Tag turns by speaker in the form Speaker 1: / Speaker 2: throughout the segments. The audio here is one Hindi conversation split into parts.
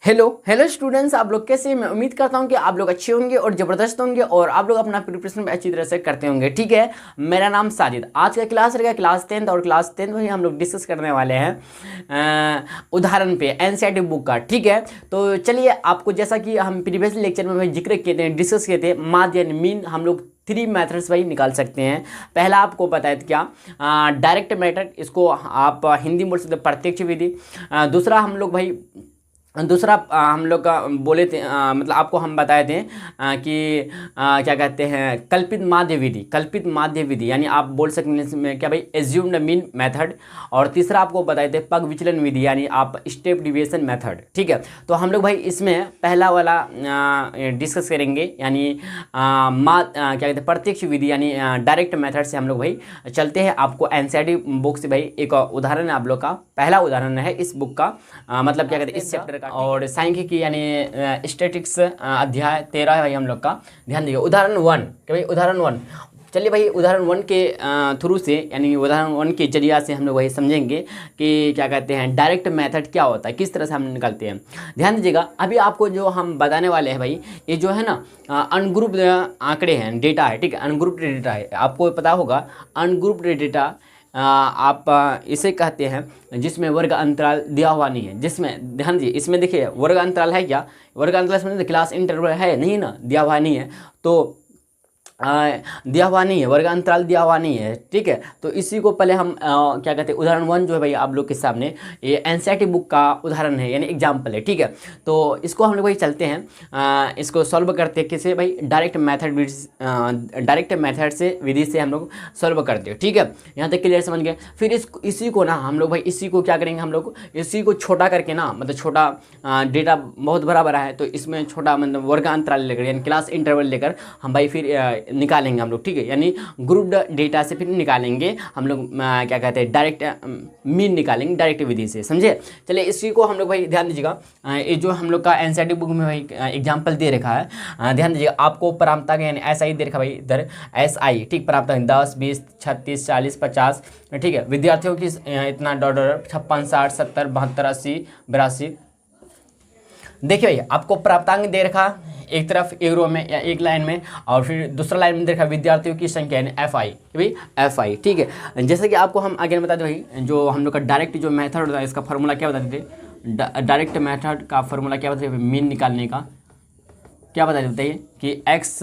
Speaker 1: हेलो हेलो स्टूडेंट्स, आप लोग कैसे हैं? मैं उम्मीद करता हूं कि आप लोग अच्छे होंगे और ज़बरदस्त होंगे और आप लोग अपना प्रिपरेशन भी अच्छी तरह से करते होंगे। ठीक है, मेरा नाम साजिद। आज का क्लास रहेगा क्लास 10th और क्लास 10th में हम लोग डिस्कस करने वाले हैं उदाहरण पे एनसीईआरटी बुक का। ठीक है, तो चलिए आपको जैसा कि हम प्रीवियस लेक्चर में भाई जिक्र किए थे, डिस्कस किए थे, माध्य यानी मीन हम लोग 3 मेथड्स भाई निकाल सकते हैं। पहला आपको पता है क्या, डायरेक्ट मेथड, इसको आप हिंदी में बोल सकते प्रत्यक्ष विधि। दूसरा हम लोग भाई हम लोग का बोले थे, मतलब आपको हम बताए थे कि क्या कहते हैं कल्पित माध्य विधि। कल्पित माध्य विधि यानी आप बोल सकते हैं इसमें क्या भाई, एज्यूम्ड मीन मेथड। और तीसरा आपको बताए थे पग विचलन विधि यानी आप स्टेप डिविएशन मेथड। ठीक है, तो हम लोग भाई इसमें पहला वाला डिस्कस करेंगे यानी क्या कहते हैं प्रत्यक्ष विधि यानी डायरेक्ट मेथड से हम लोग भाई चलते हैं। आपको एनसीईआरटी बुक से भाई एक उदाहरण है, आप लोग का पहला उदाहरण है इस बुक का, मतलब क्या कहते हैं इस चैप्टर का, और सांख्यिकी यानी स्टैटिक्स अध्याय 13 है भाई हम लोग का। ध्यान दीजिए उदाहरण 1 कि भाई उदाहरण 1। चलिए भाई उदाहरण 1 के थ्रू से यानी उदाहरण 1 के जरिया से हम लोग वही समझेंगे कि क्या कहते हैं डायरेक्ट मेथड क्या होता है, किस तरह से हम निकालते हैं। ध्यान दीजिएगा, अभी आपको जो हम बताने वाले हैं भाई, ये जो है ना अनग्रुप्ड आंकड़े हैं, डेटा है। ठीक है, अनग्रुप्ड डेटा है, आपको पता होगा अनग्रुप्ड डेटा आप इसे कहते हैं जिसमें वर्ग अंतराल दिया हुआ नहीं है। जिसमें ध्यान दीजिए, इसमें देखिए वर्ग अंतराल है क्या, वर्ग अंतराल समझते, क्लास इंटरवल है नहीं ना, दिया हुआ नहीं है, तो दिया हुआ नहीं है, वर्ग अंतराल दिया हुआ नहीं है। ठीक है, तो इसी को पहले हम क्या कहते हैं उदाहरण 1 जो है भाई आप लोग के सामने ये एनसीईआरटी बुक का उदाहरण है यानी एग्जाम्पल है। ठीक है, तो इसको हम लोग भाई चलते हैं, इसको सॉल्व करते हैं किसे भाई, डायरेक्ट मेथड से विधि से हम लोग सॉल्व करते हैं। ठीक है, यहाँ तक क्लियर समझ गए। फिर इसी को ना हम लोग भाई इसी को क्या करेंगे, हम लोग इसी को छोटा करके ना, मतलब छोटा डेटा बहुत बड़ा बड़ा है तो इसमें छोटा मतलब वर्ग अंतराल लेकर यानी क्लास इंटरवल लेकर हम भाई फिर निकालेंगे हम लोग। ठीक है, यानी ग्रुप्ड डेटा से फिर निकालेंगे हम लोग क्या कहते हैं डायरेक्ट मीन निकालेंगे डायरेक्ट विधि से। समझे? चलिए इसी को हम लोग भाई ध्यान दीजिएगा, ये जो हम लोग का एनसीईआरटी बुक में भाई एग्जाम्पल दे रखा है, ध्यान दीजिएगा। आपको प्राप्तांक यानी एसआई दे रखा भाई इधर, एसआई। ठीक, प्राप्तांक 10 20 36 40 50। ठीक है, विद्यार्थियों की इतना डॉलर 56 60 70 72 80 82। देखिए भैया आपको प्राप्तांक दे रखा एक तरफ एक रो में या एक लाइन में, और फिर दूसरा लाइन में देखा विद्यार्थियों की संख्या यानी एफआई भाई एफआई। ठीक है, जैसे कि आपको हम आगे बता दें भाई, जो हम लोग का डायरेक्ट जो मेथड होता है इसका फार्मूला क्या बताते थे, डायरेक्ट मेथड का फार्मूला क्या बताते थे मीन निकालने का, क्या बताते बताइए कि एक्स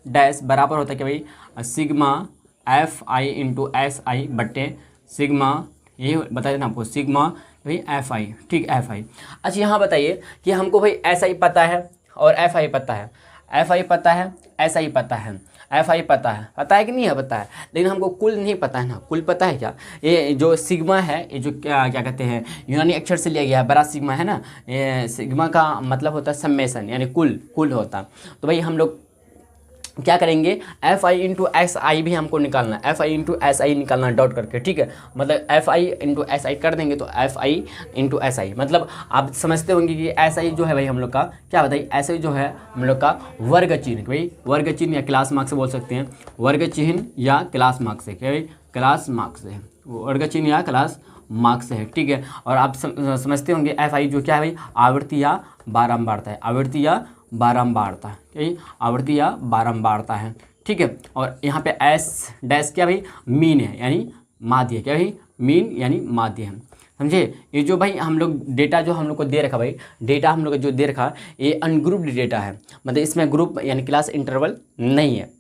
Speaker 1: डैश बराबर होता है कि भाई sigma F I into S I बट्टे सिग्मा, ये बता देना आपको सिग्मा भाई एफ आई। ठीक, एफ आई। अच्छा यहाँ बताइए कि हमको भाई एस आई पता है और एफ आई पता है, एफ आई पता है, एस आई पता है, एफ आई पता है कि नहीं है, पता है, लेकिन हमको कुल नहीं पता है ना। कुल पता है क्या, ये जो सिग्मा है, ये जो क्या कहते हैं यूनानी अक्षर से लिया गया है, बड़ा सिग्मा है ना, ये सिग्मा का मतलब होता है सम्मेशन यानी कुल होता। तो भाई हम लोग क्या करेंगे, F I into S I भी हमको निकालना, F I into S I निकालना डॉट करके। ठीक है, मतलब F I into S I कर देंगे तो F I into S I, मतलब आप समझते होंगे कि एस आई जो है भाई हम लोग का क्या बताइए, एस आई जो है हम लोग का वर्ग चिन्ह भाई, वर्ग चिन्ह या क्लास मार्क्स से बोल सकते हैं, वर्ग चिन्ह या क्लास मार्क्स से, क्या भाई क्लास मार्क्स है, वर्ग चिन्ह या क्लास मार्क्स है। ठीक है, और आप समझते होंगे एफ आई जो क्या है भाई आवृत्ति या बारंबारता है, आवृत्ति या बारंबारता है, आवृत्ति या बारंबारता है। ठीक है, और यहाँ पे एस डैश क्या भाई मीन है यानी माध्य, क्या भाई मीन यानी माध्य है। समझे? ये जो भाई हम लोग डेटा जो हम लोग को दे रखा भाई, डेटा हम लोग को जो दे रखा ये अनग्रुप्ड डेटा है, मतलब इसमें ग्रुप यानी क्लास इंटरवल नहीं है।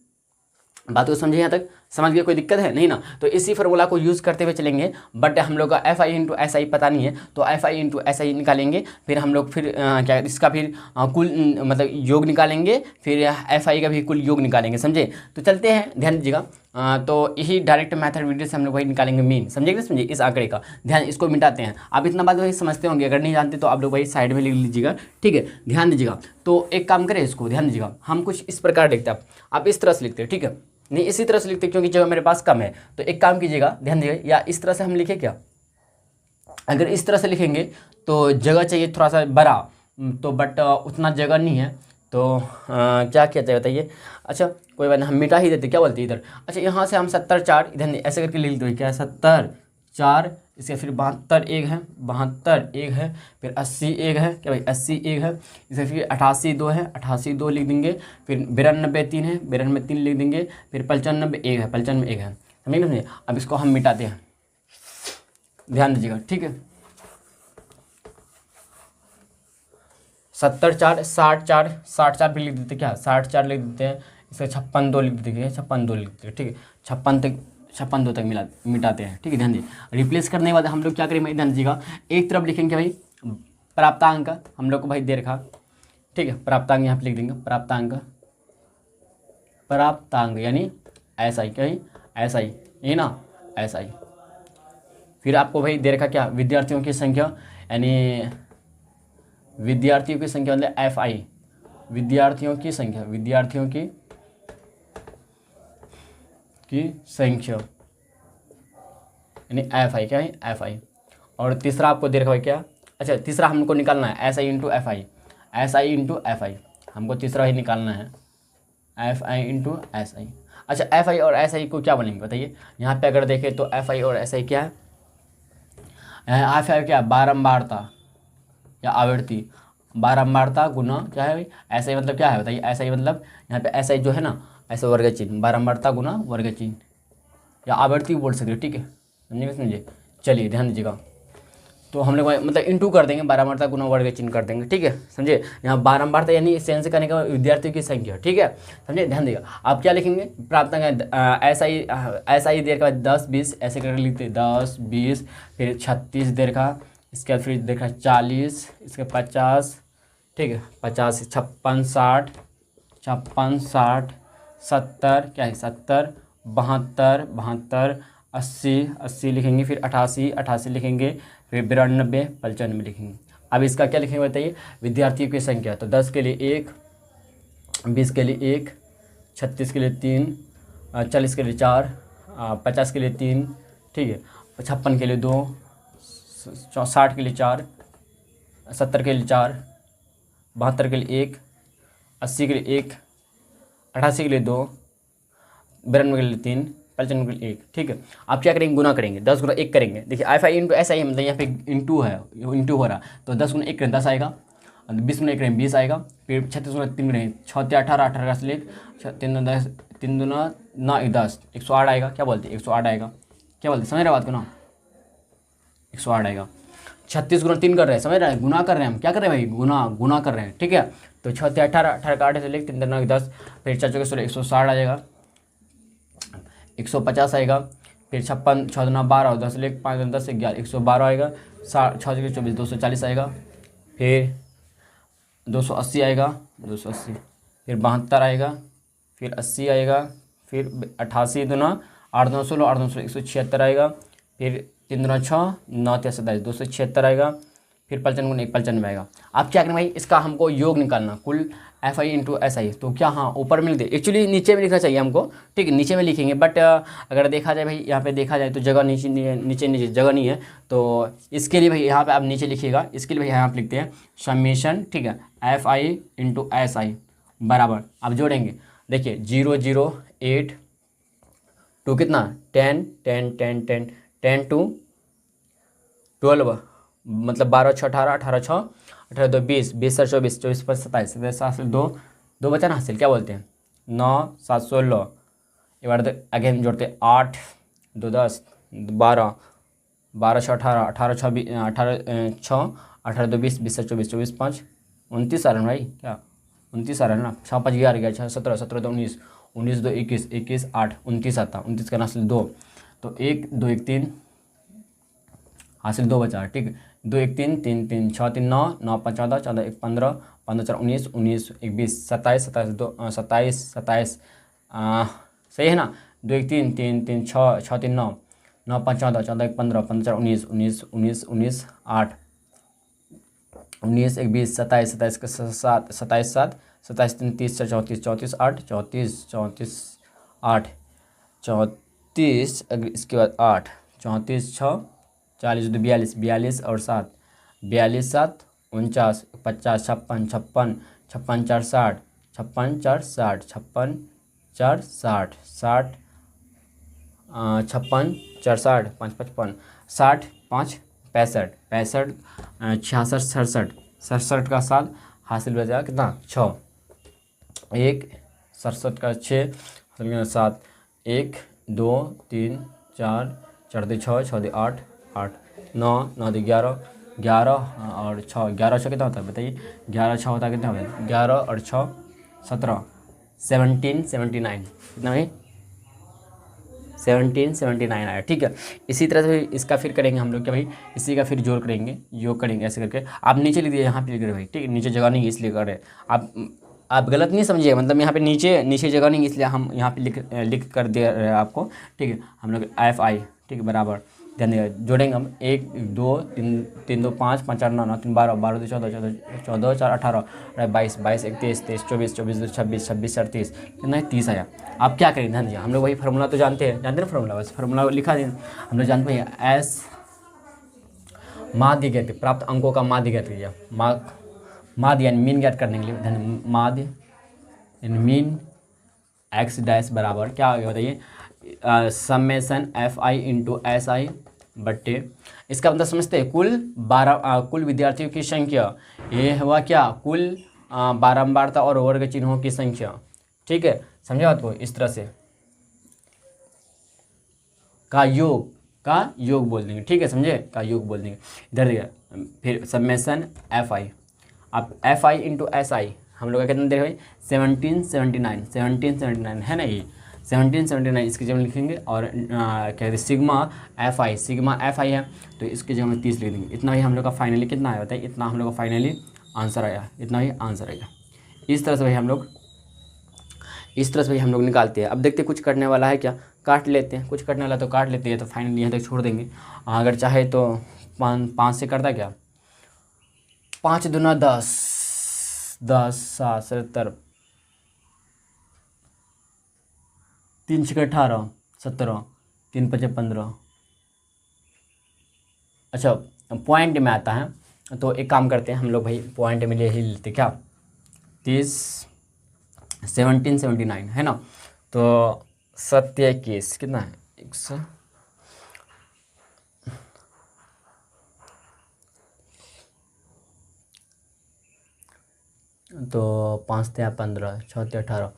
Speaker 1: बात को समझे? यहाँ तक समझ गए? कोई दिक्कत है नहीं ना? तो इसी फार्मूला को यूज़ करते हुए चलेंगे, बट हम लोग का F I into S I पता नहीं है तो F I into S I निकालेंगे, फिर हम लोग फिर क्या इसका फिर कुल मतलब योग निकालेंगे, फिर एफ आई का भी कुल योग निकालेंगे। समझे? तो चलते हैं, ध्यान दीजिएगा। तो यही डायरेक्ट मेथड वीडियो से हम लोग वही निकालेंगे मीन। समझेगा? समझिए इस आंकड़े का ध्यान, इसको मिटाते हैं। आप इतना बात वही समझते होंगे, अगर नहीं जानते तो आप लोग वही साइड में लिख लीजिएगा। ठीक है, ध्यान दीजिएगा। तो एक काम करें, इसको ध्यान दीजिएगा, हम कुछ इस प्रकार लिखते हैं, आप इस तरह से लिखते हैं। ठीक है, नहीं इसी तरह से लिखते क्योंकि जगह मेरे पास कम है, तो एक काम कीजिएगा, ध्यान दीजिएगा, या इस तरह से हम लिखें क्या, अगर इस तरह से लिखेंगे तो जगह चाहिए थोड़ा सा बड़ा, तो बट उतना जगह नहीं है, तो क्या किया जाए बताइए। अच्छा कोई बात नहीं, हम मिटा ही देते, क्या बोलते हैं इधर। अच्छा यहाँ से हम 70 4 इधर ऐसे करके लिख दो, क्या 70 4 इसके फिर 72 एक है, 72 एक है, फिर 80 एक है, क्या भाई 80 एक है, इसके फिर 88 दो है, 88 दो लिख देंगे, फिर 92 तीन है, 92 तीन लिख देंगे, फिर 95 एक है, 95 एक है, समझे ना। अब इसको हम मिटाते हैं, ध्यान दीजिएगा, ठीक है। 70 4 60 4 60 4 भी लिख देते, क्या 60 4 लिख देते हैं, इसका 56 दो लिख देते हैं, 56 दो लिख देते हैं, ठीक है। 56 दो तक मिटाते हैं, ठीक है, ध्यान दीजिए। रिप्लेस करने के बाद हम लोग क्या करेंगे, ध्यान दीजिएगा, एक तरफ लिखेंगे भाई प्राप्तांक, हम लोग को भाई दे रखा, ठीक है, प्राप्तांक यहाँ पे लिख देंगे, प्राप्तांक यानी SI, क्या SI, ये ना SI। फिर आपको भाई दे रखा क्या, विद्यार्थियों की संख्या, यानी विद्यार्थियों की संख्या मतलब FI, विद्यार्थियों की संख्या, विद्यार्थियों की संख्या यानी FI, क्या है FI। और तीसरा आपको दे रखा है क्या, अच्छा तीसरा हमको निकालना है SI into FI, SI into FI, हमको तीसरा ही निकालना है, FI इंटू SI। अच्छा FI और SI को क्या बनेंगे बताइए, यहाँ पे अगर देखें तो FI और SI क्या है, FI क्या बारंबारता या आवृत्ति, बारंबारता गुना क्या है भाई SI मतलब क्या है बताइए, SI मतलब यहाँ पे SI जो है ना ऐसे वर्ग चिन्ह, बारंबारता गुना वर्ग चिन्ह या आवृत्ति बोल सकते हो, ठीक है, समझिए। चलिए ध्यान दीजिएगा, तो हम लोग मतलब इंटू कर देंगे, बारंबारता गुना वर्ग चिन्ह कर देंगे, ठीक है, समझे। यहाँ बारंबारता यानी सेंस करने का विद्यार्थियों की संख्या, ठीक है, समझे, ध्यान दीजिएगा। आप क्या लिखेंगे, प्राप्तांक SI देर का 10 20 ऐसे करके लिखते 10 20, फिर 36 देर का, इसके बाद फिर देखा 40, इसके 50, ठीक है, 50 56 60 56 60 70, क्या है 70 72 72 80 80 लिखेंगे, फिर 88 88 लिखेंगे, फिर 92 95 लिखेंगे। अब इसका क्या लिखेंगे बताइए, विद्यार्थियों की संख्या, तो 10 के लिए 1, 20 के लिए 1, 36 के लिए 3, 40 के लिए 4, 50 के लिए 3, ठीक है, 56 के लिए 2, 60 के लिए 4, 70 के लिए 4, 72 के लिए 1, 80 के लिए 1, 88 के लिए 2, 92 के लिए 3, 95 के लिए 1, ठीक है। आप क्या करेंगे, गुना करेंगे, 10 गुना 1 करेंगे, देखिए FI इंटू SI मतलब यहाँ पे इंटू है, इंटू हो रहा, तो 10 गुना 1 करें 10 आएगा, 20 गुना 1 करें 20 आएगा, फिर 36 गुना 3 करें 6 18 18 से लेकर 3 10 3 दूना 9 10 108 आएगा, क्या बोलते हैं 108 आएगा, क्या बोलते हैं, समझ रहे बात को ना, 108 आएगा। 36 गुना 3 कर रहे हैं, समझ रहे हैं, गुना कर रहे हैं हम, क्या कर रहे हैं भाई, गुना कर रहे हैं, ठीक है। तो 6 18 18 का 8 से लेकर 3 9 10, फिर 4 16 160 आएगा, 150 आएगा, फिर 56 6 2 12 10 लेकर 5 10 11 112 आएगा, 6 24 240 आएगा, फिर 280 आएगा, 280, फिर 72 आएगा, फिर 80 आएगा, फिर 88 दूना 8 2 16 8 2 16 176 आएगा, फिर 3 दूना 6 9 3 27 276 आएगा, फिर 95 गुना 1 95 आएगा। आप क्या करें भाई, इसका हमको योग निकालना, कुल FI इंटू SI, तो क्या हाँ ऊपर में लिख दे, एक्चुअली नीचे में लिखना चाहिए हमको, ठीक है, नीचे में लिखेंगे, बट अगर देखा जाए भाई यहाँ पे देखा जाए तो जगह नीचे जगह नहीं है, तो इसके लिए भाई यहाँ पे आप नीचे लिखिएगा, इसके लिए भाई यहाँ पे लिखते हैं समेशन, ठीक है, FI इंटू SI बराबर, आप जोड़ेंगे, देखिए 0 0 8 टू कितना 10 10 10 10 10 टू 12, मतलब 12 6 18 18 6 18 2 20 20 7 24 24 5 27 7 2 2 बचा ना हासिल, क्या बोलते हैं 9 7 16, एक बार अगेन जोड़ते 8 2 10 12 12 6 18 18 6 18 6 18 2 20 20 7 24 24 5 29 आ रहा है भाई, क्या 29 आ रहा है ना, 6 5 11 6 17 17 2 19 19 2 21 21 8 29 आता, 29 का हासिल 2, तो 1 2 1 3 हासिल 2 बचा, ठीक है, 2 1 3 3 3 6 3 9 9 5 14 14 1 15 15 4 19 19 1 20 27 27 2 27 27 सही है ना, 2 1 3 3 3 6 6 3 9 9 5 14 14 1 15 15 4 19 19 19 19 8 19 1 20 27 27 के 7 27 7 27 3 30 34 34 8 34 34 8 34, इसके बाद 8 34 6 40 2 42 42 और 7 42 7 49 50 56 56 56 4 60 56 4 60 56 4 60 60 56 4 60 5 55 60 5 65 65 66 67 67 का 7 हासिल हो जाएगा कितना 6 1 67 का 6 हासिल का 7 1 2 3 4 4 2 6 6 2 8 8 9 9 2 11 11 और 6 11 6 कितना होता है बताइए 11 6 होता है कितना होता है 11 और 6 17 17 79 कितना भाई 1779 आया। ठीक है, इसी तरह से इसका फिर करेंगे हम लोग क्या भाई, इसी का फिर जोड़ करेंगे, योग करेंगे ऐसे करके। आप नीचे लिख दिए, यहाँ पे लिख रहे भाई, ठीक है, नीचे जगह नहीं है इसलिए कर रहे आप गलत नहीं समझिए, मतलब यहाँ पे नीचे जगह नहीं इसलिए हम यहाँ पे लिख कर दे रहे हैं आपको। ठीक है, हम लोग FI ठीक है बराबर ध्यान देगा, जोड़ेंगे हम 1 2 3 3 2 5 5 4 9 9 3 12 12 2 14 14 4 18 22 22 1 23 23 24 24 2 26 26 38 कितना है 30 आया। आप क्या करेंगे ध्यान दीजिए, हम लोग वही फार्मूला तो जानते हैं ना फार्मूला, बस फार्मूला लिखा दें, हम लोग जानते हैं एस माध्य ज्ञात, प्राप्त अंकों का माध्य ज्ञात कीजिए, माध्य यानी मीन ज्ञात करने के लिए ध्यान, माध्य यानी मीन एक्स डैश बराबर क्या आ गया बताइए, समेसन FI इंटू SI बट्टे, इसका मतलब समझते हैं कुल 12 कुल विद्यार्थियों की संख्या, ये हुआ क्या कुल बारंबारता और वर्ग चिन्हों की संख्या। ठीक है, समझे बात को, इस तरह से का योग बोल देंगे। ठीक है, समझे, का योग बोल देंगे। इधर देखिए फिर समेसन FI, अब FI इंटू SI हम लोग का कितना देख भाई 1779 है ना, ये 1779 इसकी जगह लिखेंगे, और क्या कहते हैं सिग्मा FI है तो इसकी जगह में 30 लिख देंगे। इतना ही हम लोग का फाइनली कितना आया बताइए, इतना हम लोग का फाइनली आंसर आया, इतना ही आंसर आएगा। इस तरह से भाई हम लोग निकालते हैं। अब देखते हैं कुछ करने वाला है क्या, काट लेते हैं, कुछ करने वाला तो काट लेते हैं, तो फाइनली यहाँ तक छोड़ देंगे। अगर चाहे तो 5 से करता क्या, 5 दूना 10 10 7 77 3 6 18 17 3 5 15। अच्छा पॉइंट में आता है, तो एक काम करते हैं हम लोग भाई, पॉइंट में ले ही लेते क्या 1779 है ना, तो 27 कितना है 100, तो 5 × 15 6 × 18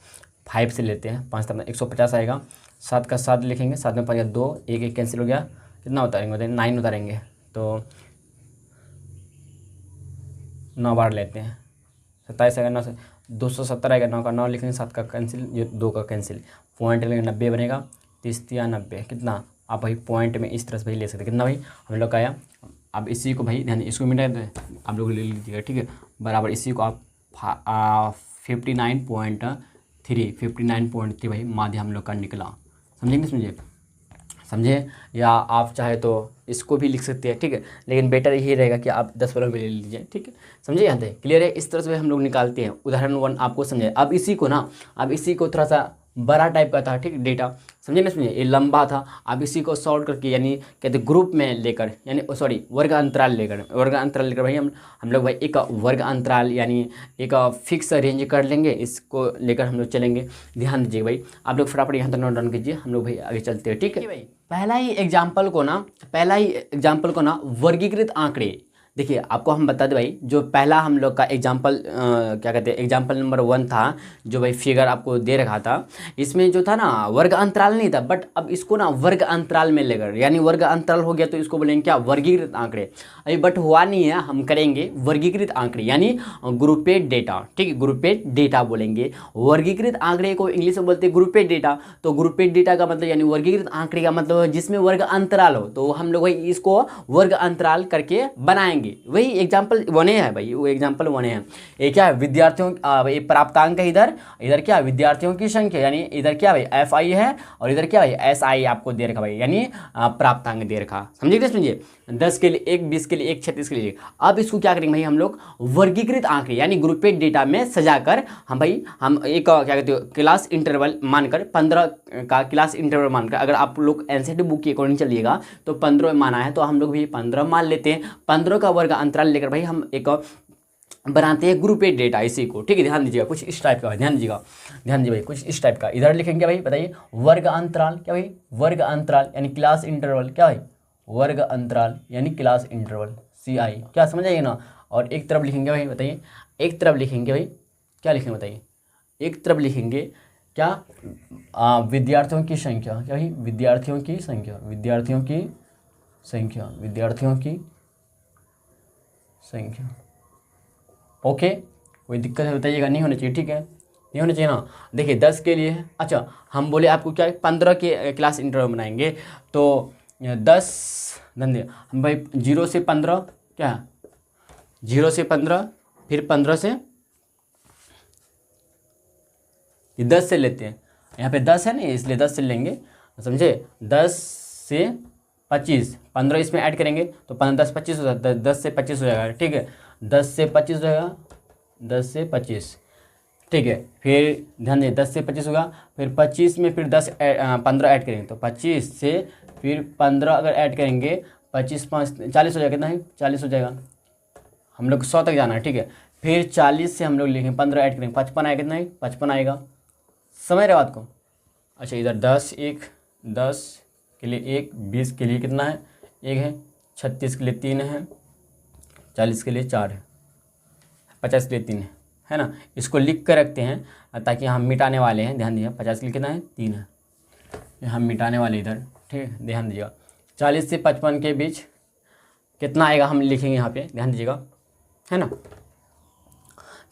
Speaker 1: 5 से लेते हैं, 5 × 150 आएगा, 7 का 7 लिखेंगे, 7 में 5 2 1 1 कैंसिल हो गया, कितना उतारेंगे बताइए 9 उतारेंगे, तो 9 बार लेते हैं, 27 आएगा 9 से 270 आएगा, 9 का 9 लिखेंगे, 7 का कैंसिल, ये 2 का कैंसिल, पॉइंट लेंगे 90 बनेगा, 30 × 90 कितना, आप भाई पॉइंट में इस तरह से भाई ले सकते कितना भाई हम लोग का आया। अब इसी को भाई ध्यान इसको मिटा दे आप लोग ले लीजिएगा। ठीक है, बराबर इसी को आप 59.3 भाई माध्य हम लोग का निकला। समझेंगे समझे, या आप चाहे तो इसको भी लिख सकते हैं। ठीक है, लेकिन बेटर यही रहेगा कि आप 10 वालों में ले लीजिए। ठीक है, समझे, यहाँ तक क्लियर है। इस तरह से हम लोग निकालते हैं। उदाहरण 1 आपको समझे। अब इसी को थोड़ा सा बड़ा टाइप का था, ठीक डेटा, समझे ना, ये लंबा था। अब इसी को सॉल्व करके यानी कहते ग्रुप में लेकर, यानी सॉरी वर्ग अंतराल लेकर भाई हम लोग भाई एक वर्ग अंतराल यानी एक फिक्स रेंज कर लेंगे, इसको लेकर हम लोग चलेंगे। ध्यान दीजिए भाई, आप लोग फटाफट यहाँ तक नोट डाउन कीजिए, हम लोग भाई आगे चलते हैं। ठीक है भाई, पहला ही एग्जाम्पल को ना वर्गीकृत आंकड़े, देखिए आपको हम बता दें भाई, जो पहला हम लोग का एग्जाम्पल क्या कहते हैं एग्जाम्पल नंबर 1 था, जो भाई फिगर आपको दे रखा था, इसमें जो था ना वर्ग अंतराल नहीं था, बट अब इसको ना वर्ग अंतराल में लेकर, यानी वर्ग अंतराल हो गया तो इसको बोलेंगे क्या वर्गीकृत आंकड़े। अभी बट हुआ नहीं है, हम करेंगे वर्गीकृत आंकड़े यानी ग्रुपेड डेटा। ठीक है, ग्रुपेड डेटा बोलेंगे। वर्गीकृत आंकड़े को इंग्लिश में बोलते हैं ग्रुपेड डेटा। तो ग्रुपेड डेटा का मतलब यानी वर्गीकृत आंकड़े का मतलब जिसमें वर्ग अंतराल हो, तो हम लोग भाई इसको वर्ग अंतराल करके बनाएंगे। वही एग्जाम्पल 1 है भाई, वो एग्जाम्पल 1 है। ये क्या है विद्यार्थियों ये प्राप्तांक है, इधर क्या विद्यार्थियों की संख्या, यानी इधर क्या भाई FI है और इधर क्या भाई SI आपको दे रखा भाई, यानी प्राप्तांक दे रखा। समझिए 10 के लिए 1, 20 के लिए 1, 36 के लिए 1। अब इसको क्या करेंगे भाई हम लोग वर्गीकृत आंकड़े यानी ग्रुपेड डेटा में सजाकर हम एक क्या कहते हो क्लास इंटरवल मानकर 15 का क्लास इंटरवल मानकर, अगर आप लोग NCERT बुक के अकॉर्डिंग चलिएगा तो 15 माना है, तो हम लोग भी 15 मान लेते हैं। 15 का वर्ग अंतराल लेकर भाई हम एक बनाते हैं ग्रुपेड डेटा इसी को। ठीक है, ध्यान दीजिएगा कुछ इस टाइप का, ध्यान दीजिए भाई कुछ इस टाइप का। इधर लिखेंगे भाई बताइए वर्ग अंतराल, क्या भाई वर्ग अंतराल यानी क्लास इंटरवल, क्या भाई वर्ग अंतराल यानी क्लास इंटरवल CI, क्या समझ आइए ना। और एक तरफ लिखेंगे भाई, बताइए एक तरफ लिखेंगे भाई, क्या लिखेंगे बताइए, एक तरफ लिखेंगे क्या, विद्यार्थियों की संख्या, क्या भाई, विद्यार्थियों की संख्या, विद्यार्थियों की संख्या, विद्यार्थियों की संख्या। ओके, कोई दिक्कत है बताइएगा, नहीं होना चाहिए, ठीक है, नहीं होना चाहिए ना। देखिए 10 के लिए है, अच्छा हम बोले आपको क्या 15 के क्लास इंटरवल बनाएंगे, तो 10 धन्य हम भाई 0 से 15, क्या 0 से 15, फिर 15 से 10 से लेते हैं, यहाँ पे 10 है ना इसलिए 10 से लेंगे, समझे। 10 से 25, 15 इसमें ऐड करेंगे तो 15 10 25 हो जाता है, 10 से 25 हो जाएगा, ठीक है, 10 से 25 हो जाएगा, 10 से 25, ठीक है। फिर ध्यान दें 10 से 25 होगा, फिर 25 में फिर 15 ऐड करेंगे तो 25 से फिर 15 अगर ऐड करेंगे 25 5 40 हो जाएगा, कितना है 40 हो जाएगा, हम लोग 100 तक जाना है, ठीक है। फिर 40 से हम लोग लिखेंगे 15 ऐड करेंगे 55 आएगा, कितना है 55 आएगा, समझ रहे बात को। अच्छा इधर 10 के लिए 1, 20 के लिए कितना है 1 है, 36 के लिए 3 है, 40 के लिए 4 है, 50 के लिए 3 है ना। इसको लिख कर रखते हैं ताकि हम मिटाने वाले हैं, ध्यान दीजिए 50 के लिए कितना है 3 है, ये हम मिटाने वाले इधर, ठीक है, ध्यान दीजिएगा। 40 से 55 के बीच कितना आएगा हम लिखेंगे यहाँ पे, ध्यान दीजिएगा, है ना।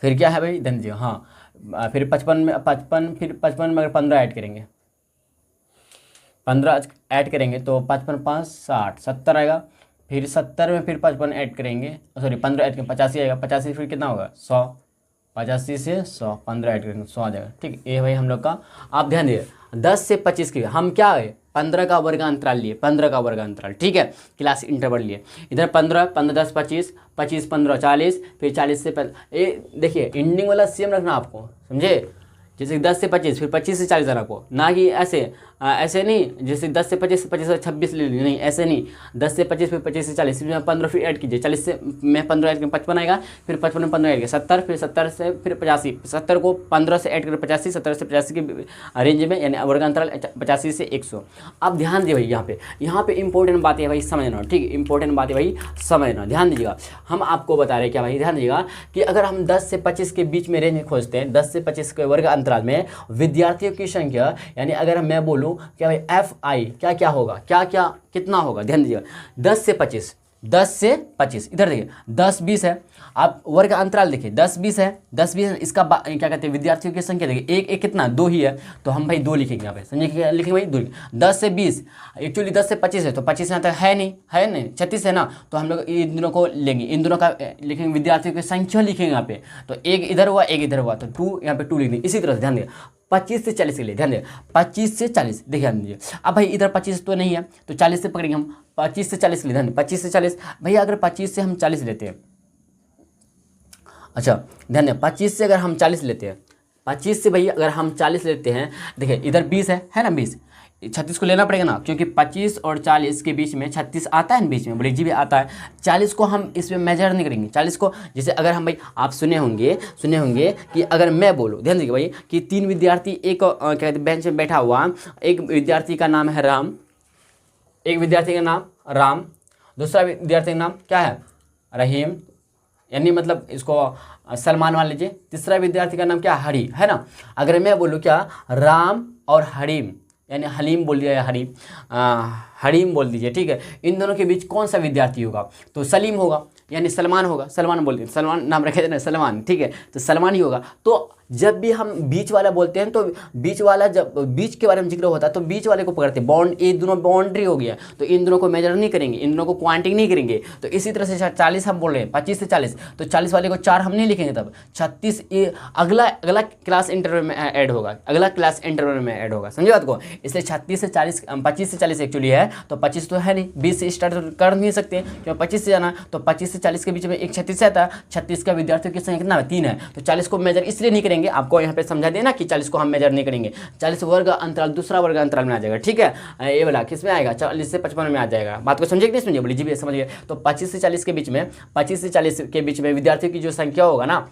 Speaker 1: फिर क्या है भाई, ध्यान दीजिएगा, हाँ फिर 55 में अगर 15 ऐड करेंगे, 15 ऐड करेंगे तो 55 5 60 70 आएगा, फिर 70 में फिर 55 ऐड करेंगे, सॉरी 15 ऐड करेंगे 85 आएगा, 85 फिर कितना होगा 100, 85 से 100, 15 ऐड करेंगे 100 आ जाएगा, ठीक है। ये भाई हम लोग का, आप ध्यान दीजिए 10 से 25 के हम क्या है 15 का वर्ग अंतराल लिए, 15 का वर्ग अंतराल, ठीक है, क्लास इंटरवल लिए। इधर 15 15 10 25, 25 15 40, फिर 40 से ये देखिए एंडिंग वाला सेम रखना आपको, समझे। जैसे 10 से 25 फिर 25 से 40 जाना आपको, ना कि ऐसे नहीं जैसे 10 से 25 से 25 से 26 ले ली, नहीं ऐसे नहीं, 10 से 25 फिर 25 से 40, फिर 15 फिर ऐड कीजिए, 40 से मैं 15 ऐड 55 आएगा, फिर 55 में 15 ऐड किया 70, फिर 70 से फिर 85, 70 को 15 से ऐड कर 85, 70 से 85 के रेंज में, यानी वर्गांतराल 85 से 100। अब ध्यान दिए भाई यहाँ पे इंपॉर्टेंट बात है भाई समझना, ठीक है, इंपॉर्टेंट बात है भाई समझना, ध्यान दीजिएगा। हम आपको बता रहे हैं क्या भाई, ध्यान दीजिएगा कि अगर हम 10 से 25 के बीच में रेंज खोजते हैं, 10 से 25 के वर्ग अंतराल में विद्यार्थियों की संख्या, यानी अगर मैं बोलूं क्या भाई FI क्या क्या होगा, क्या क्या कितना होगा, ध्यान दीजिएगा 10 से 25, 10 से 25 इधर देखिए 10 20 है, आप वर्ग अंतराल देखिए 10 20 है, 10 20 इसका क्या कहते हैं विद्यार्थियों की संख्या देखिए, एक कितना 2 ही है, तो हम भाई 2 लिखेंगे यहाँ पे, समझिए क्या लिखेंगे भाई 2। 10 से 20 एक्चुअली 10 से 25 है, तो 25 यहाँ तक है नहीं 36 है ना, तो हम लोग इन दोनों को लेंगे, इन दोनों का लिखेंगे, विद्यार्थियों की संख्या लिखेंगे यहाँ पे, तो एक इधर हुआ एक इधर हुआ, तो 2 यहाँ पे 2 लिख देंगे। इसी तरह से ध्यान दिए 25 से 40 के लिए, ध्यान दिए 25 से 40, देखिए ध्यान दीजिए, अब भाई इधर 25 तो नहीं है तो 40 से पकड़ेंगे हम, 25 से 40 के लिए, ध्यान 25 से 40, भैया अगर 25 से हम 40 लेते हैं, अच्छा ध्यान दें 25 से अगर हम 40 लेते हैं, 25 से भैया अगर हम 40 लेते हैं, देखिए इधर 20 है ना 20, 36 को लेना पड़ेगा ना, क्योंकि 25 और 40 के बीच में 36 आता है ना बीच में, बोले जी भी आता है, 40 को हम इसमें मेजर नहीं करेंगे, 40 को जैसे अगर हम भाई आप सुने होंगे कि अगर मैं बोलूँ, ध्यान दीजिए भाई कि 3 विद्यार्थी एक क्या कहते हैं बेंच में बैठा हुआ, एक विद्यार्थी का नाम है राम, एक विद्यार्थी का नाम राम, दूसरा विद्यार्थी का नाम क्या है रहीम, यानी मतलब इसको सलमान मान लीजिए, तीसरा विद्यार्थी का नाम क्या हरी, है ना। अगर मैं बोलूँ क्या राम और हरीम, यानी हलीम बोल दिया या हरीम बोल दीजिए, ठीक है, इन दोनों के बीच कौन सा विद्यार्थी होगा, तो सलीम होगा, यानी सलमान होगा, सलमान बोल दीजिए, सलमान नाम रखे थे ना सलमान, ठीक है, तो सलमान ही होगा। तो जब भी हम बीच वाला बोलते हैं तो बीच वाला जब बीच के बारे में जिक्र होता है तो बीच वाले को पकड़ते हैं, बॉन्ड ये दोनों बाउंड्री हो गया, तो इन दोनों को मेजर नहीं करेंगे, इन दोनों को क्वांटिंग नहीं करेंगे। तो इसी तरह से 40 हम बोल रहे हैं, 25 से 40, तो 40 वाले को 4 हम नहीं लिखेंगे, तब 36 ये अगला क्लास इंटरवल में ऐड होगा, अगला क्लास इंटरवल में ऐड होगा, समझे बात को। इसलिए 36 से 40 25 से 40 एक्चुअली है, तो 25 तो है नहीं, 20 से स्टार्ट कर नहीं सकते क्यों 25 से जाना, तो 25 से 40 के बीच में एक 36 आता है, 36 का विद्यार्थियों की संख्या कितना है 3 है, तो 40 को मेजर इसलिए नहीं करेंगे, आपको यहाँ पे समझा देना कि 40 को हम मेजर नहीं करेंगे, 40 वर्ग अंतराल दूसरा वर्ग अंतराल में आ जाएगा, ठीक है, ये वाला किस में आएगा 40 से 55 में आ जाएगा। बात को समझे कि नहीं समझे, बोली जी भी समझ गए। तो 25 से 40 के बीच में 25 से 40 के बीच में विद्यार्थियों की जो संख्या होगा ना,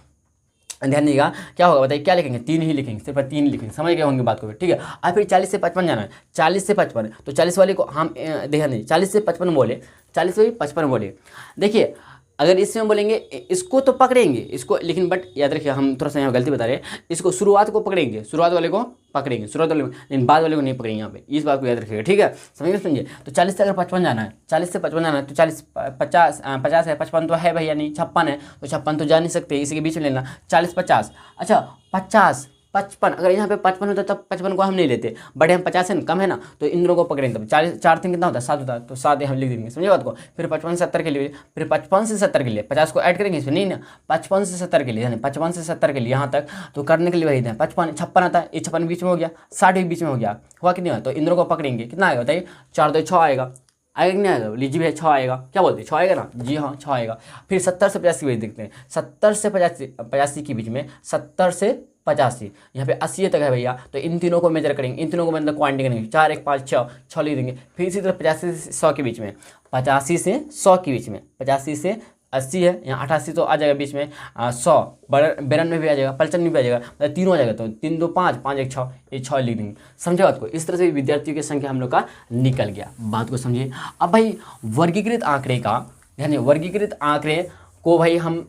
Speaker 1: ध्यान दीजिएगा क्या होगा बताइए, क्या लिखेंगे, 3 ही लिखेंगे, सिर्फ 3 लिखेंगे, समझ गए होंगे बात को, ठीक है। अब फिर 40 से 55 जाना है, 40 से 55, तो 40 वाले को हम ध्यान दीजिए, 40 से 55 बोले, 40 से 55 बोले, देखिए अगर इसमें बोलेंगे इसको तो पकड़ेंगे इसको, लेकिन बट याद रखिए हम थोड़ा सा यहाँ गलती बता रहे हैं, इसको शुरुआत को पकड़ेंगे, शुरुआत वाले को पकड़ेंगे, शुरुआत वाले को, लेकिन बाद वाले को नहीं पकड़ेंगे यहाँ पे, इस बात को याद रखिएगा, ठीक है, समझिए। तो 40 से अगर 55 जाना है, 40 से 55 जाना है, तो 40 50 है, 55 तो है भैया नहीं, 56 है, तो 56 तो जा नहीं सकते, इसी के बीच में लेना, 40 50, अच्छा 50 55, अगर यहाँ पे 55 होता तब 55 को हम नहीं लेते, बट हम 50 है ना, कम है ना, तो इन दोनों को पकड़ेंगे, तब 40 4 3 कितना होता है 7 होता है, तो 7 हम लिख देंगे, समझे बात को। फिर 55 से 70 के लिए, फिर 55 से 70 के लिए 50 को ऐड करेंगे इसमें, नहीं ना, 55 से 70 के लिए, यानी 55 से 70 के लिए यहाँ तक तो करने के लिए वही था, 55 56 आता है, ये 56 बीच में हो गया, 60 भी बीच में हो गया, हुआ कि नहीं हुआ, तो इन दोनों को पकड़ेंगे, कितना आएगा बताइए, 4 2 6 आएगा, आएगा कि नहीं आएगा, लीजिए भैया 6 आएगा, क्या बोलते हैं 6 आएगा ना, जी हाँ 6 आएगा। फिर 70 से 85 के बीच देखते हैं, 70 से 85 के बीच में, 70 से 85, यहाँ पे 80 तक है भैया, तो इन तीनों को मेजर करेंगे, इन तीनों को मतलब क्वांटिटी करेंगे, 4 1 5 6 6 लिख देंगे। फिर इसी तरह 85 से 100 के बीच में, 85 से 100 के बीच में, 85 से 80 है, यहाँ 88 तो आ जाएगा बीच में, 100 92 भी आ जाएगा, 95 भी आ जाएगा, मतलब तीनों आ जाएगा, तो 3 2 5 5 1 6, ये 6 लिख देंगे, समझे बात को। इस तरह से विद्यार्थियों की संख्या हम लोग का निकल गया, बात को समझिए। अब भाई वर्गीकृत आंकड़े का ध्यान, वर्गीकृत आंकड़े को भाई हम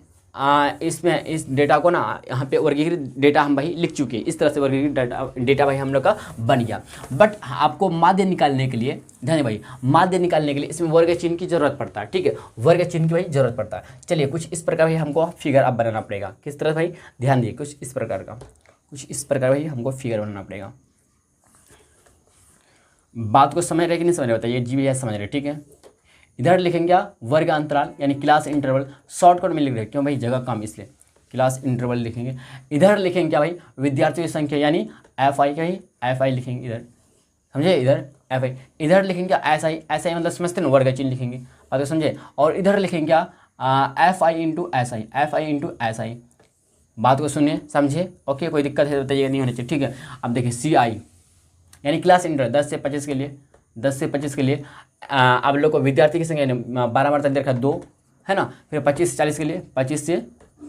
Speaker 1: इसमें इस डेटा को ना यहाँ पे वर्गीकृत डेटा हम भाई लिख चुके हैं, इस तरह से वर्गीकृत डेटा भाई हम लोग का बन गया। बट आपको माध्य निकालने के लिए ध्यान भाई, माध्य निकालने के लिए इसमें वर्ग चिन्ह की जरूरत पड़ता है, ठीक है, वर्ग चिन्ह की भाई जरूरत पड़ता है। चलिए कुछ इस प्रकार भाई हमको फिगर अब बनाना पड़ेगा, किस तरह भाई ध्यान दिए, कुछ इस प्रकार का, कुछ इस प्रकार भाई हमको फिगर बनाना पड़ेगा। बात को समझ रहे कि नहीं समझ रहे बताइए, जी भैया समझ रहे, ठीक है। इधर लिखेंगे क्या, वर्ग अंतराल यानी क्लास इंटरवल, शॉर्टकट में लिख रहे क्यों भाई, जगह कम इसलिए क्लास इंटरवल लिखेंगे। इधर लिखेंगे क्या भाई, विद्यार्थियों की संख्या यानी एफ आई, क्या ही एफ आई लिखेंगे इधर, समझे, इधर एफ आई, इधर लिखेंगे क्या एस आई, एस आई मतलब समझते ना वर्ग चिन्ह लिखेंगे, बात समझे। और इधर लिखेंगे क्या F I into S I, F I into S I, बात को सुनिए समझिए, ओके, कोई दिक्कत है बताइए, नहीं होनी चाहिए, ठीक है। अब देखिए सी आई यानी क्लास इंटर 10 से 25 के लिए, 10 से 25 के लिए आप लोग को विद्यार्थी की संख्या 12 बार तक दे रखा 2 है ना। फिर 25 से 40 के लिए, 25 से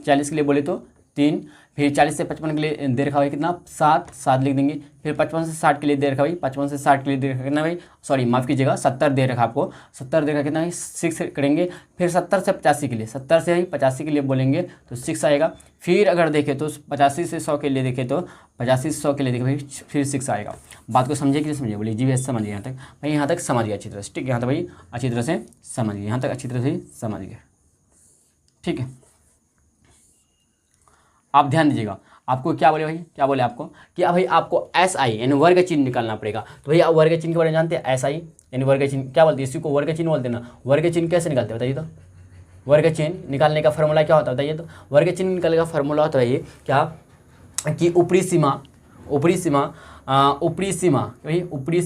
Speaker 1: 40 के लिए बोले तो 3, फिर 40 से 55 के लिए दे रखा भाई कितना 7 7 लिख देंगे। फिर 55 से 60 के लिए दे रखा भाई, 55 से 60 के लिए दे रखा कितना भाई, सॉरी माफ़ कीजिएगा 70 दे रखा आपको, 70 दे रखा कितना भाई 6 करेंगे। फिर 70 से 85 के लिए, 70 से 85 के लिए बोलेंगे तो 6 आएगा। फिर अगर देखें तो 85 से 100 के लिए देखें तो 85 से 100 के लिए देखें भाई फिर 6 आएगा। बात को समझिए कि समझिए, बोलिए जी भैया समझिए यहाँ तक भाई, यहाँ तक समझिए अच्छी तरह से, ठीक है, यहाँ तक भाई अच्छी तरह से समझिए, यहाँ तक अच्छी तरह से समझिए, ठीक है। आप ध्यान दीजिएगा, आपको क्या बोले भाई, क्या बोले आपको कि भाई आपको एस आई यानी वर्ग चिन्ह निकालना पड़ेगा। तो भैया वर्ग चिन्ह के बारे में जानते हैं, एस आई यानी वर्ग चिन्ह क्या बोलते हैं, इसी को वर्ग चिन्ह बोलते हैं ना। वर्ग चिन्ह कैसे निकालते हैं बताइए तो, वर्ग चिन्ह निकालने का फॉर्मूला क्या होता है बताइए तो। वर्ग चिन्ह निकालने का फॉर्मूला होता है ये क्या कि ऊपरी सीमा, ऊपरी सीमा ऊपरी सीमा भाई, ऊपरी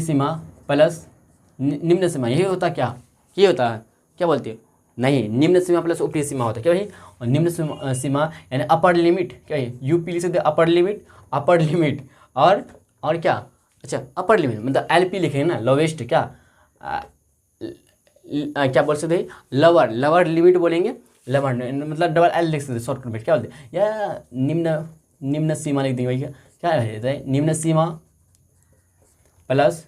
Speaker 1: सीमा प्लस निम्न सीमा, यही होता क्या, ये होता है क्या बोलते हैं, नहीं, निम्न सीमा प्लस ऊपरी सीमा होता है क्या भाई, और निम्न सीमा यानी अपर लिमिट, क्या है यूपी लिख सकते अपर लिमिट, अपर लिमिट और क्या, अच्छा अपर लिमिट मतलब एलपी लिखेंगे ना, लोवेस्ट क्या क्या बोल सकते हैं, लोअर लिमिट बोलेंगे, लोअर मतलब डबल एल लिख सकते शॉर्टकट में, क्या बोलते हैं, या निम्न सीमा लिख देंगे भैया, क्या है निम्न सीमा प्लस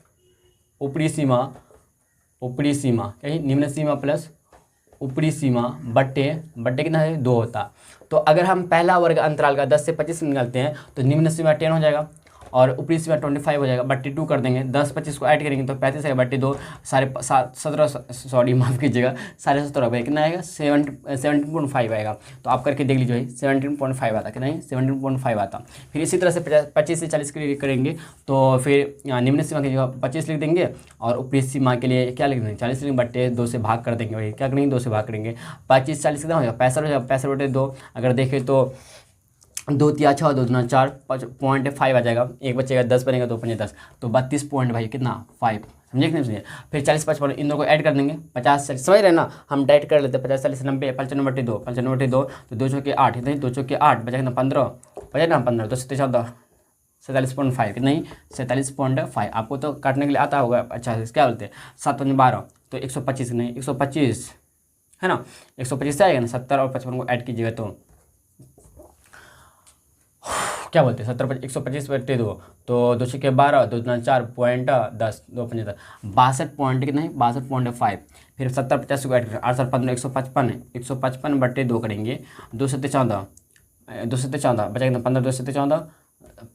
Speaker 1: ऊपरी सीमा, क्या है निम्न सीमा प्लस ऊपरी सीमा बट्टे कितना है 2 होता। तो अगर हम पहला वर्ग अंतराल का 10 से 25 निकालते हैं तो निम्न सीमा 10 हो जाएगा और ऊपरी सीमा 25 हो जाएगा, बट्टे 2 कर देंगे, 10 25 को ऐड करेंगे तो 35 आएगा, बट्टे 2 17 सॉरी माफ़ कीजिएगा 17.5 भाई कितना आएगा 17.5 आएगा। तो आप करके देख लीजिए भाई 17.5 आता कि नहीं, 17.5 आता। फिर इसी तरह से 25 से 40 के लिए करेंगे तो फिर निम्न सीमा की जगह 25 लिख देंगे और ऊपरी सीमा के लिए क्या लिख देंगे 40 लिखेंगे, बट्टे 2 से भाग कर देंगे भाई, क्या करेंगे 2 से भाग करेंगे, 25 40 कितना हो जाएगा 65 हो जाएगा, 65 बटे 2 अगर देखें तो 2 3 6 2 2 4 5.5 आ जाएगा, एक बचेगा 10 बनेगा 2 5 10, तो 32 पॉइंट भाई कितना 5, समझे कि नहीं समझे। फिर 40 55 इन दोनों को ऐड कर देंगे, 50 40 समझ रहे ना, हम डाइट कर लेते हैं 50 40 90 95 बटे 2 तो 2 चौके 8 इतने 2 चौके 8 बचा कितना 15 बचा ना 15 तो 47.5 कि नहीं 47.5 आपको तो काटने के लिए आता होगा अच्छा से, क्या बोलते हैं 7 12 तो 125 नहीं 125 है ना, 125 से आएगा ना 70 और 55 को ऐड कीजिएगा तो क्या बोलते हैं 125/2 तो 2 छक्के 12 2 दूना 4 पॉइंट 10 2 75 62 पॉइंट कितना है 62.5। फिर 70 50 को ऐड करें 8 7 15 155/2 करेंगे 2 7 14 2 7 14 बचेगा 15 2 7 14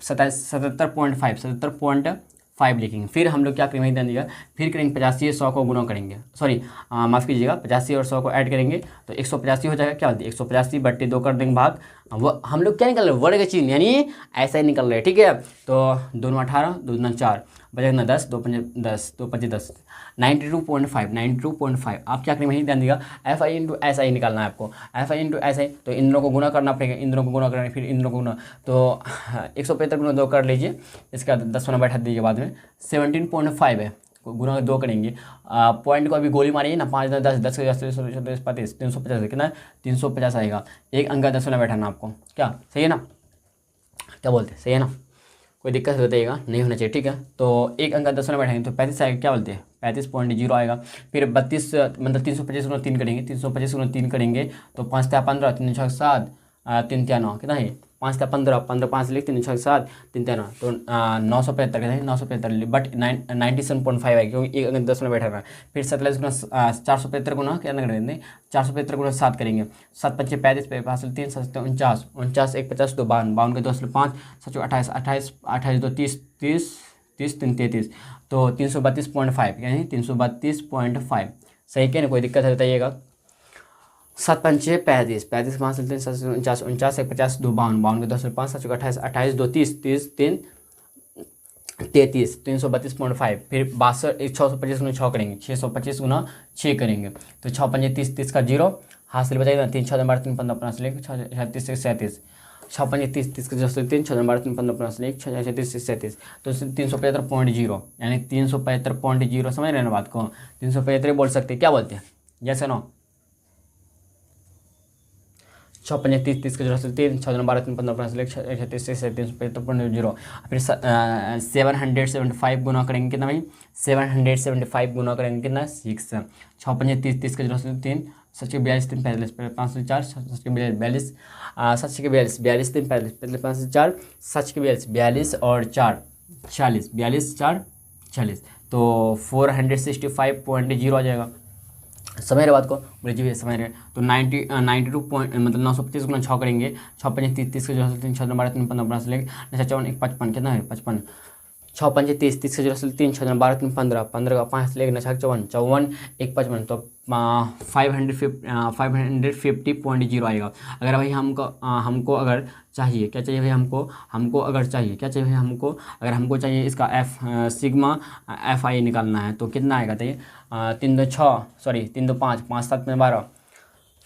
Speaker 1: 77.5 लिखेंगे। फिर हम लोग क्या करेंगे ध्यान दीजिएगा, फिर करेंगे 85 100 को गुना करेंगे, सॉरी माफ़ कीजिएगा 85 और 100 को ऐड करेंगे तो 185 हो जाएगा। क्या होती है 185/2 कर देंगे भाग, वो हम लोग क्या निकल रहे हैं वर्ग का चिन्ह, यानी ऐसा ही निकल रहे हैं। ठीक है, तो 2 9 18 2 9 4 बचेगा 10 2 5 10 2 5 10 92.5। आप क्या करेंगे ध्यान दीजिएगा, FI इंटू SI निकालना है आपको, FI इंटू SI तो इन दोनों को गुना करना पड़ेगा, इन दोनों को गुना करना फिर इन दोनों को गुना, तो 175 गुना 2 कर लीजिए, इसका 10 वाला बैठा दीजिए बाद में 17.5 है, गुना 2 करेंगे। पॉइंट को अभी गोली मारिए ना 5 10 10 35 350 कितना 350 आएगा। एक अंक 10 वाला बैठाना आपको, क्या सही है ना, क्या बोलते हैं सही है ना, कोई दिक्कत बताइएगा नहीं होना चाहिए। ठीक है, तो एक अंक 10 वाला बैठाएंगे तो 35 आएगा, क्या बोलते हैं 35.0 आएगा। फिर 32 मतलब 325 गुना 3 करेंगे, 325 गुना 3 करेंगे तो 5 × 15 3 6 7 3 × 9 कितना है 5 × 15 15 5 लिख 3 6 7 3 9 तो 975 कितना है 975 बट 97.5 आएगा क्योंकि एक अंक 10 में बैठा रहा है। फिर 27 गुना 475 गुना क्या करेंगे 475 गुना 7 करेंगे, 7 5 35 पे 3 7 49 49 1 50 2 52 52 के 2 5 7 28 28 28 2 30 30 30 3 33 तो 332.5 यानी 332.5 सही क्या ना, कोई दिक्कत है बताइएगा। 7 5 35 35 5 3 49 49 1 50 2 52 52 के 2 5 7 28 28 2 30 30 3 33 332.5। फिर 62 625 गुना 6 करेंगे 625 गुना 6 करेंगे तो 6 5 30 30 का 0 हाथ से बचाएगा 3 6 12 3 15 50 लेके 36 37 6 5 30 30 का 3 6 12 3 15 50 लेके 36 37 तो 375.0 यानी 375.0 समझ रहे हैं ना बात को, 375 बोल सकते हैं, क्या बोलते हैं जैसे नो 6 5 30 30 का 3 6 12 3 15 50 लेके 36 375.0। फिर 775 गुना करेंगे कितना भाई 775 गुना करेंगे कितना 6 6 5 30 30 का 3 7 के 42 3 45 5 4 7 के 42 7 के 42 42 3 45 5 4 7 के 42 42 और 4 40 42 4 40 तो 465.0 आ जाएगा। समझ रहे बात को, बोले जी समझ रहे। तो 92 पॉइंट मतलब 925 गुना 6 करेंगे 6 5 30 30 का 3 6 12 3 15 50 लेके 54 1 55 कितना है 55 6 5 30 30 का 3 6 12 3 15 15 का 5 लेके 54 54 1 55 तो 550.0 आएगा। अगर भाई हमको अगर चाहिए क्या चाहिए भाई हमको अगर चाहिए क्या चाहिए भाई अगर हमको चाहिए इसका सिग्मा FI निकालना है तो कितना आएगा बताइए 3 2 6 सॉरी 3 2 5 5 7 में 12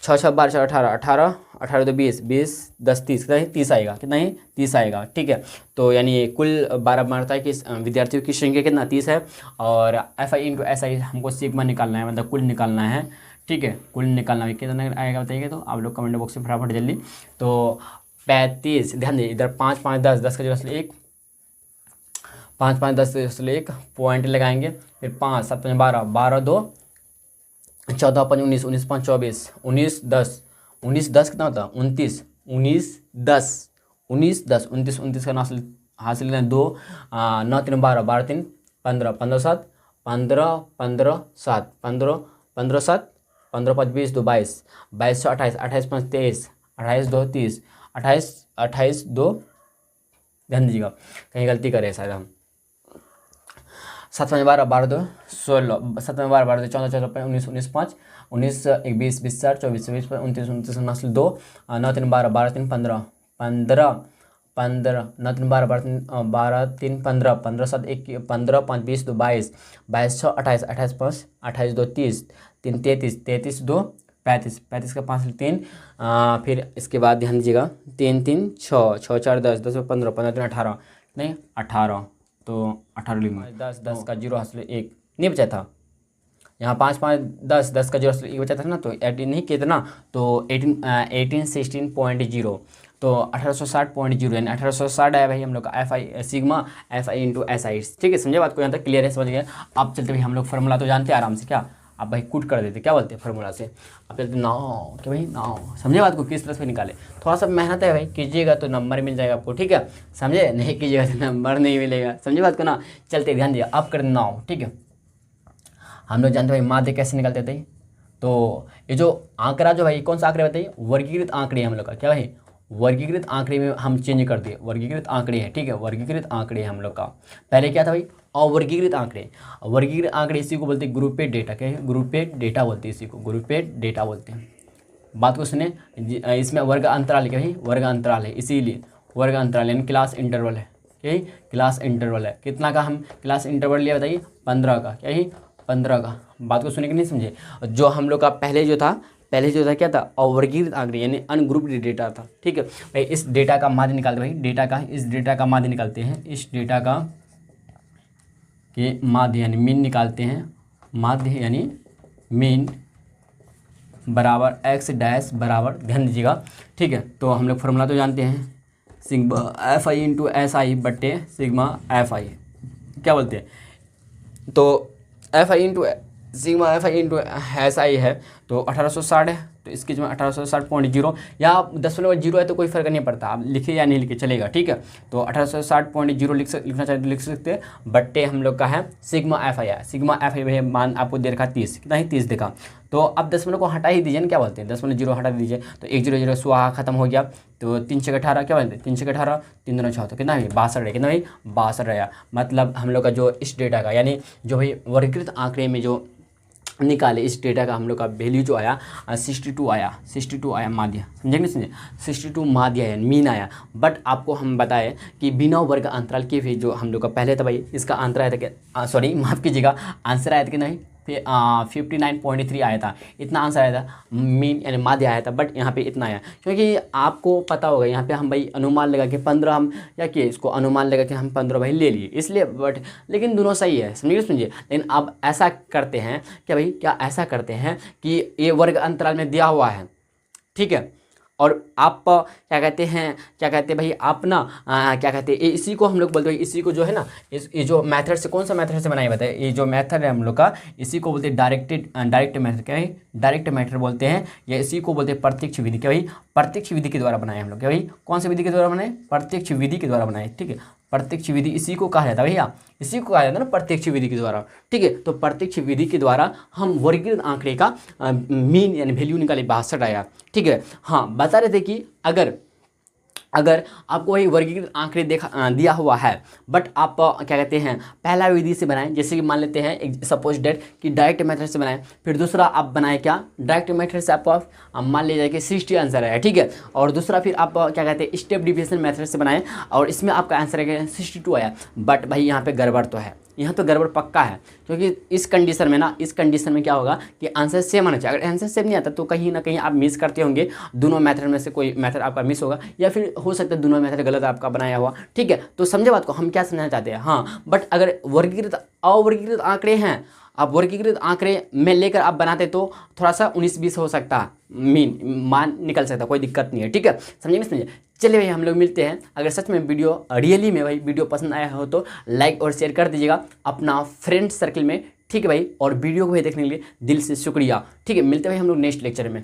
Speaker 1: 6 6 12 4 18 18 18 2 20 20 10 30 कितना है 30 आएगा कितना है 30 आएगा। ठीक है, तो यानी कुल 12 मारता है कि विद्यार्थियों की संख्या कितना 30 है और FI इंटू SI हमको सिग्मा निकालना है मतलब कुल निकालना है। ठीक है, कुल निकालना है कितना आएगा बताइए तो आप लोग कमेंट बॉक्स में फटाफट जल्दी। तो 35 ध्यान दीजिए इधर 5 5 10 10 का जो असल 1 5 5 10 असल 1 पॉइंट लगाएंगे फिर 5 7 12 12 2 14 5 19 19 5 24 19 10 19 10 कितना होता है 29 19 10 19 10 29 29 का हासिल लेना 2 9 3 12 12 3 15 15 7 15 15 7 15 15 7 15 5 20 2 22 22 28 28 5 23 28 2 30 28 28 2 ध्यान दीजिएगा कहीं गलती करे शायद हम 7 5 12 12 2 16 7 12 12 2 14 14 19 19 5 19 1 20 20 4 24 24 29 29 29 2 9 3 12 12 3 15 15 15 9 3 12 12 3 15 15 7 1 15 5 20 2 22 22 6 28 28 5 28 2 30 3 33 33 2 35 35 का 5 3 फिर इसके बाद ध्यान दीजिएगा 3 3 6 6 4 10 10 15 15 3 18 नहीं 18 तो 18 लिखेंगे 10 10 का 0 हासिल 1 नहीं बचा था यहाँ 5 5 10 10 का 0 हासिल 1 बचा था ना तो 18 नहीं कितना तो 18 16.0 तो 1860.0 यानी 1860 है भाई हम लोग का FI sigma FI into SI। ठीक है, समझे बात को यहाँ तक क्लियर है समझ गए। अब चलते भाई हम लोग फार्मूला तो जानते हैं आराम से क्या आप भाई कुट कर देते, क्या बोलते हैं फार्मूला से, आप कहते नाउ, कि भाई नाउ, समझे बात को, किस तरह से निकाले। थोड़ा सा मेहनत है भाई, कीजिएगा तो नंबर मिल जाएगा आपको, ठीक है, समझे, नहीं कीजिएगा तो नंबर नहीं मिलेगा, समझे बात को ना। चलते ध्यान दिया, आप कर नाउ, ठीक है। हम लोग जानते भाई माध्य कैसे निकालते थे, तो ये जो आंकड़ा जो भाई कौन सा आंकड़े बताइए, वर्गीकृत आंकड़े हम लोग का, क्या भाई वर्गीकृत आंकड़े में हम चेंज कर दिए, वर्गीकृत आंकड़े हैं, ठीक है, वर्गीकृत आंकड़े हम लोग का। पहले क्या था भाई, अवर्गीकृत आंकड़े, वर्गीकृत आंकड़े इसी को बोलते हैं ग्रुपेड डेटा, क्या है, ग्रुपेड डेटा बोलते हैं, इसी को ग्रुपेड डेटा बोलते हैं। बात को सुने, इसमें वर्ग अंतराल, क्या है, वर्ग अंतराल है, इसीलिए वर्ग अंतराल यानी क्लास इंटरवल है, क्या है, क्लास इंटरवल है। कितना का हम क्लास इंटरवल लिया बताइए, 15 का, क्या है, 15 का। बात को सुने कि नहीं समझे। जो हम लोग का पहले जो था क्या था, अवर्गीकृत आंकड़े यानी अनग्रुप्ड डेटा था, ठीक है भाई। इस डेटा का माध्य निकालते भाई, डेटा का, इस डेटा का माध्य निकालते हैं, इस डेटा का के माध्य यानी मीन निकालते हैं, माध्य यानी मीन बराबर एक्स डैश बराबर, ध्यान दीजिएगा, ठीक है। तो हम लोग फॉर्मूला तो जानते हैं, sigma F I into S I बट्टे सिग्मा एफ आई, क्या बोलते हैं, तो F I into sigma F I into S I है तो 1860 है, तो इसकी जो 1860.0 या 10.0 है तो कोई फर्क नहीं पड़ता, आप लिखिए या नहीं लिखिए चलेगा, ठीक है। तो 1860.0 लिखना चाहिए तो लिख सकते हैं, बट्टे हम लोग का है सिग्मा एफ आई है, सिग्मा एफ आई भैया मान आपको दे रखा 30, कितना ही 30 देखा, तो अब 10 को हटा ही दीजिए ना, क्या बोलते हैं 10.0 हटा दीजिए, तो 1 0 0 स्वाहा खत्म हो गया, तो 3 6 18, क्या बोलते हैं 3 6 18, 3 2 6, तो कितना है 62 रहा, कितना भाई 62 रहा। मतलब हम लोग का जो इस डेटा का यानी जो भाई वर्गीकृत आंकड़े में जो निकाले इस डेटा का हम लोग का वैल्यू जो आया 62 आया, 62 आया माध्य, समझेंगे समझे, 62 माध्य है मीन आया। बट आपको हम बताएं कि बिना वर्ग अंतराल के भी जो हम लोग का पहले था भाई, इसका आंसर आया था क्या, सॉरी माफ़ कीजिएगा, आंसर आया था कि नहीं, 59.3 आया था, इतना आंसर आया था, मीन यानी माध्य आया था, बट यहाँ पे इतना आया, क्योंकि आपको पता होगा यहाँ पे हम भाई अनुमान लगा के 15 हम क्या किए, इसको अनुमान लगा के हम 15 भाई ले लिए, इसलिए बट लेकिन दोनों सही है, समझिए। लेकिन अब ऐसा करते हैं क्या भाई, क्या ऐसा करते हैं कि ये वर्ग अंतराल में दिया हुआ है, ठीक है, और आप क्या कहते हैं भाई, आप ना क्या कहते हैं, इसी को हम लोग बोलते हैं, इसी को जो है ना, ये जो मेथड से, कौन सा मेथड से बनाए बताए, ये जो मेथड है हम लोग का, इसी को बोलते हैं डायरेक्ट मेथड, क्या है डायरेक्ट मेथड बोलते हैं, या इसी को बोलते हैं प्रत्यक्ष विधि, क्या भाई प्रत्यक्ष विधि के द्वारा बनाए हम लोग, क्या भाई कौन सी विधि के द्वारा बनाए, प्रत्यक्ष विधि के द्वारा बनाए, ठीक है, प्रत्यक्ष विधि इसी को कहा जाता है भैया, इसी को कहा जाता है ना प्रत्यक्ष विधि के द्वारा, ठीक है। तो प्रत्यक्ष विधि के द्वारा हम वर्गीकृत आंकड़े का मीन यानी वैल्यू निकाले 62 आया, ठीक है। हाँ बता रहे थे कि अगर आपको वही वर्गीकृत आंकड़े दिया हुआ है, बट आप क्या कहते हैं पहला विधि से बनाएं, जैसे कि मान लेते हैं सपोज डेट कि डायरेक्ट मेथड से बनाएं, फिर दूसरा आप बनाएं क्या, डायरेक्ट मेथड से आपको मान लीजिए कि 60 आंसर है, ठीक है, और दूसरा फिर आप क्या कहते हैं स्टेप डिविजन मेथड से बनाएं और इसमें आपका आंसर है 62 आया, बट भाई यहाँ पे गड़बड़ तो है, यहाँ तो गड़बड़ पक्का है, क्योंकि इस कंडीशन में क्या होगा कि आंसर सेम आना चाहिए। अगर आंसर सेम नहीं आता तो कहीं ना कहीं आप मिस करते होंगे, दोनों मेथड में से कोई मेथड आपका मिस होगा, या फिर हो सकता है दोनों मेथड गलत आपका बनाया हुआ, ठीक है। तो समझे बात को, हम क्या समझना चाहते हैं, हाँ बट अगर अवर्गीकृत आंकड़े हैं, आप वर्गीकृत आंकड़े में लेकर आप बनाते तो थोड़ा सा 19-20 हो सकता है, मान निकल सकता, कोई दिक्कत नहीं है, ठीक है, समझे। चलिए भाई हम लोग मिलते हैं, अगर सच में वीडियो रियली में भाई वीडियो पसंद आया हो तो लाइक और शेयर कर दीजिएगा अपना फ्रेंड सर्कल में, ठीक है भाई, और वीडियो को भी देखने के लिए दिल से शुक्रिया, ठीक है। मिलते हैं भाई हम लोग नेक्स्ट लेक्चर में।